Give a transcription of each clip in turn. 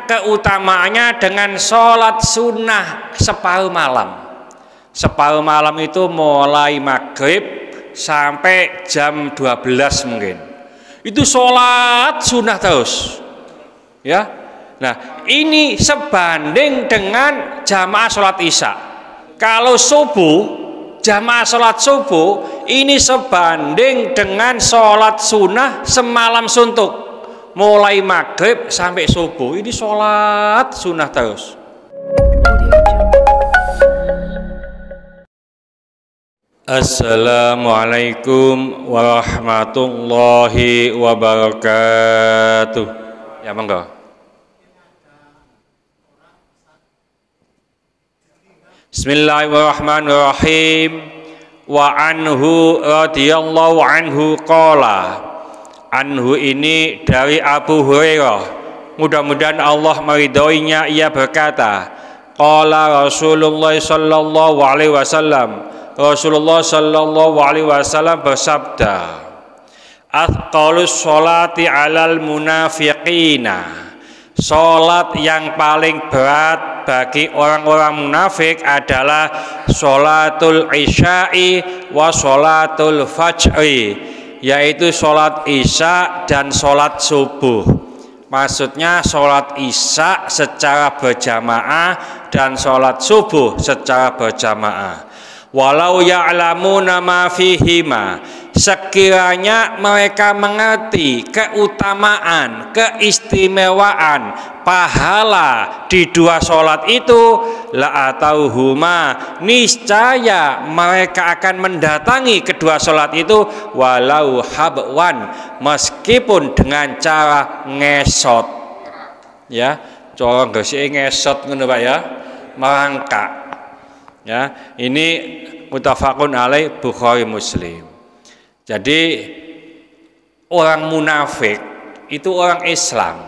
keutamaannya dengan sholat sunnah separuh malam. Separuh malam itu mulai maghrib sampai jam 12 mungkin. Itu sholat sunnah terus. Ya. Nah, ini sebanding dengan jamaah sholat isya. Kalau subuh, jamaah sholat subuh ini sebanding dengan sholat sunnah semalam suntuk. Mulai maghrib sampai subuh ini sholat sunnah terus. Assalamualaikum warahmatullahi wabarakatuh. Ya monggo. Bismillahirrahmanirrahim. Wa anhu radhiyallahu anhu qala. Anhu ini dari Abu Hurairah. Mudah-mudahan Allah meridhoinya, ia berkata, qala Rasulullah sallallahu alaihi wasallam. Rasulullah sallallahu alaihi wasallam bersabda, "Athqalus sholati 'alal munafiqina." Salat yang paling berat bagi orang-orang munafik adalah sholatul isya'i wa sholatul fajri, yaitu sholat isya dan sholat subuh. Maksudnya sholat isya secara berjamaah dan sholat subuh secara berjamaah. Walau ya'lamuna ma fihima, sekiranya mereka mengerti keutamaan, keistimewaan, pahala di dua sholat itu, la atauhuma, niscaya mereka akan mendatangi kedua sholat itu, walau habwan, meskipun dengan cara ngesot. Ya, cara nggak ngesot ngono Pak ya, merangkak. Ya, ini muttafaqun alaih Bukhari Muslim. Jadi orang munafik itu orang Islam,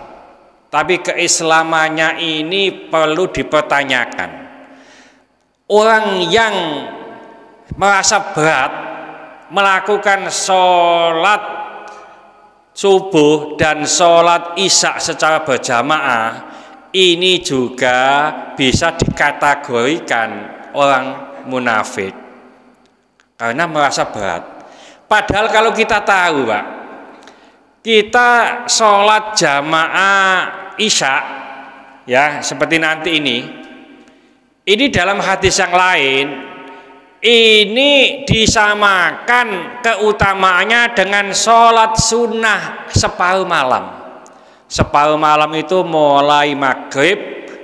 tapi keislamannya ini perlu dipertanyakan. Orang yang merasa berat melakukan sholat subuh dan sholat isya secara berjamaah, ini juga bisa dikategorikan orang munafik karena merasa berat. Padahal kalau kita tahu Pak, kita sholat jamaah isya ya seperti nanti ini dalam hadis yang lain ini disamakan keutamaannya dengan sholat sunnah separuh malam. Separuh malam itu mulai maghrib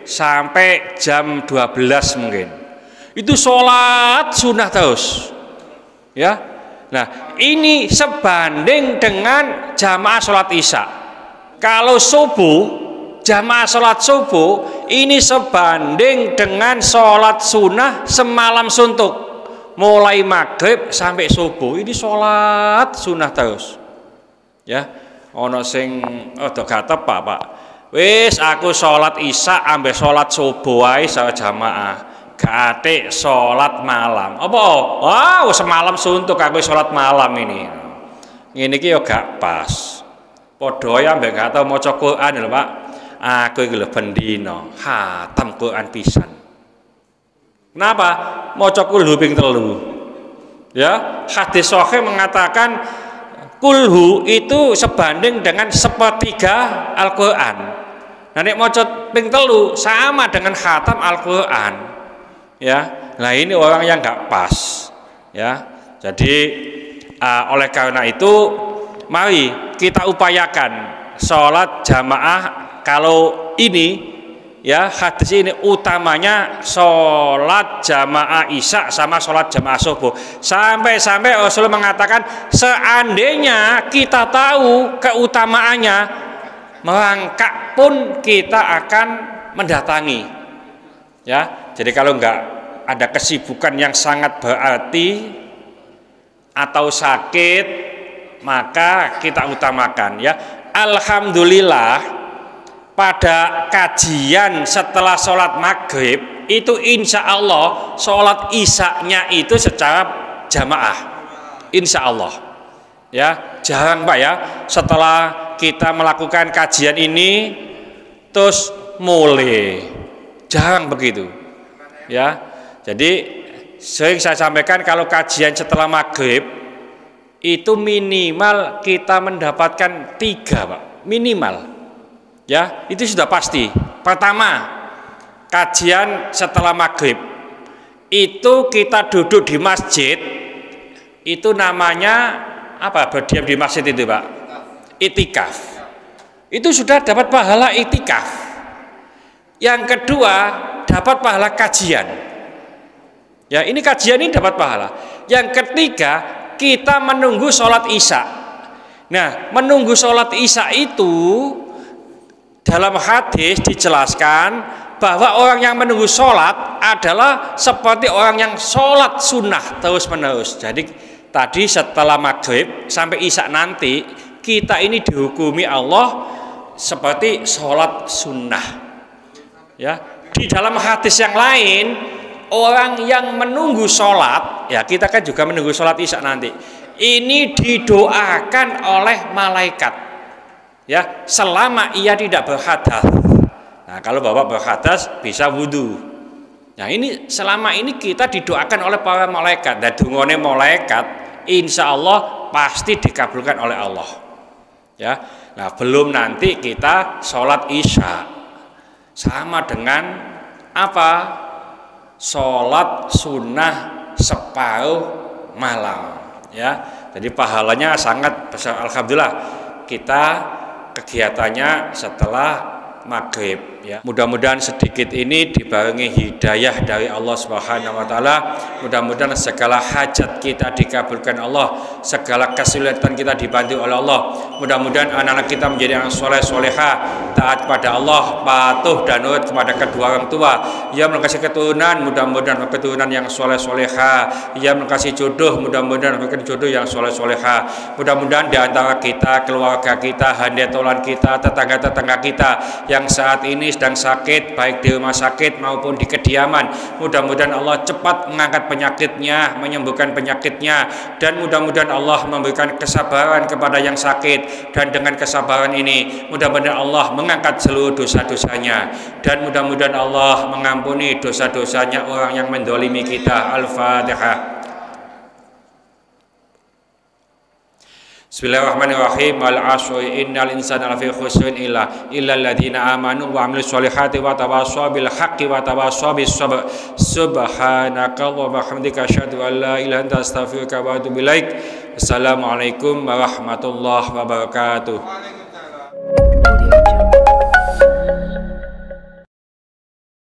sampai jam 12 mungkin. Itu sholat sunnah terus, ya. Nah, ini sebanding dengan jamaah sholat isya. Kalau subuh, jamaah sholat subuh ini sebanding dengan sholat sunnah semalam suntuk, mulai maghrib sampai subuh. Ini sholat sunnah terus, ya. Ono sing gak tepak Pak. Wis aku sholat isya ambil sholat subuh wae jamaah. Gate sholat malam. Apa? Wow, semalam suntuk aku sholat malam ini. Ngene iki yo gak pas. Padha ya mbek gak tau maca Quran lho Pak. Aku iki lho bendina khatam Quran pisan. Kenapa? Maca kulhu ping 3. Ya, hadis sahih mengatakan kulhu itu sebanding dengan sepertiga Al-Quran. Nah nek maca ping 3 sama dengan khatam Al-Quran. Ya, nah ini orang yang nggak pas, ya. Jadi oleh karena itu, mari kita upayakan sholat jamaah. Kalau ini, ya hadis ini utamanya sholat jamaah isya sama sholat jamaah subuh. Sampai Rasul mengatakan seandainya kita tahu keutamaannya, merangkak pun kita akan mendatangi. Ya, jadi kalau enggak ada kesibukan yang sangat berarti atau sakit, maka kita utamakan ya. Alhamdulillah pada kajian setelah sholat maghrib itu insya Allah sholat isya-nya itu secara jamaah, insya Allah ya. Jarang Pak ya, setelah kita melakukan kajian ini terus mulai. Jarang begitu. Ya. Jadi sering saya sampaikan kalau kajian setelah maghrib itu minimal kita mendapatkan 3, Pak. Minimal. Ya, itu sudah pasti. Pertama, kajian setelah maghrib itu kita duduk di masjid, itu namanya apa? Berdiam di masjid itu, Pak. Itikaf. Itu sudah dapat pahala itikaf. Yang kedua, dapat pahala kajian. Ya, ini kajian ini dapat pahala. Yang ketiga, kita menunggu sholat isya. Nah, menunggu sholat isya itu dalam hadis dijelaskan bahwa orang yang menunggu sholat adalah seperti orang yang sholat sunnah terus menerus. Jadi tadi setelah maghrib sampai isya nanti kita ini dihukumi Allah seperti sholat sunnah. Ya, di dalam hadis yang lain orang yang menunggu sholat, ya kita kan juga menunggu sholat isya nanti. Ini didoakan oleh malaikat, ya selama ia tidak berhadas. Nah kalau bapak berhadas bisa wudhu. Nah ini selama ini kita didoakan oleh para malaikat. Dan dungane malaikat, insya Allah pasti dikabulkan oleh Allah. Ya, nah belum nanti kita sholat isya sama dengan apa? Sholat sunnah separuh malam. Ya, jadi pahalanya sangat besar. Alhamdulillah kita kegiatannya setelah maghrib. Ya, mudah-mudahan sedikit ini dibarengi hidayah dari Allah Subhanahu Wa Taala. Mudah-mudahan segala hajat kita dikabulkan Allah, segala kesulitan kita dibantu oleh Allah. Mudah-mudahan anak-anak kita menjadi anak soleh soleha, taat kepada Allah, patuh dan nurut kepada kedua orang tua. Ia mengasihi keturunan, mudah-mudahan keturunan yang soleh soleha. Ia mengasihi jodoh, mudah-mudahan memberikan jodoh yang soleh soleha. Mudah-mudahan di antara kita, keluarga kita, handetolan kita, tetangga-tetangga kita yang saat ini sedang sakit, baik di rumah sakit maupun di kediaman, mudah-mudahan Allah cepat mengangkat penyakitnya, menyembuhkan penyakitnya, dan mudah-mudahan Allah memberikan kesabaran kepada yang sakit, dan dengan kesabaran ini mudah-mudahan Allah mengangkat seluruh dosa-dosanya, dan mudah-mudahan Allah mengampuni dosa-dosanya orang yang mendolimi kita. Al-Fatihah. Bismillahirrahmanirrahim. Al-'asri innal insana lafi khusrin illa alladziina aamanu wa 'amilus sholihati wa tawassaw bil haqqi wa tawassaw bis sabr. Subhanaka wa bihamdika asyhadu an la ilaha illa anta astaghfiruka wa atubu ilaik. Assalamualaikum warahmatullahi wabarakatuh.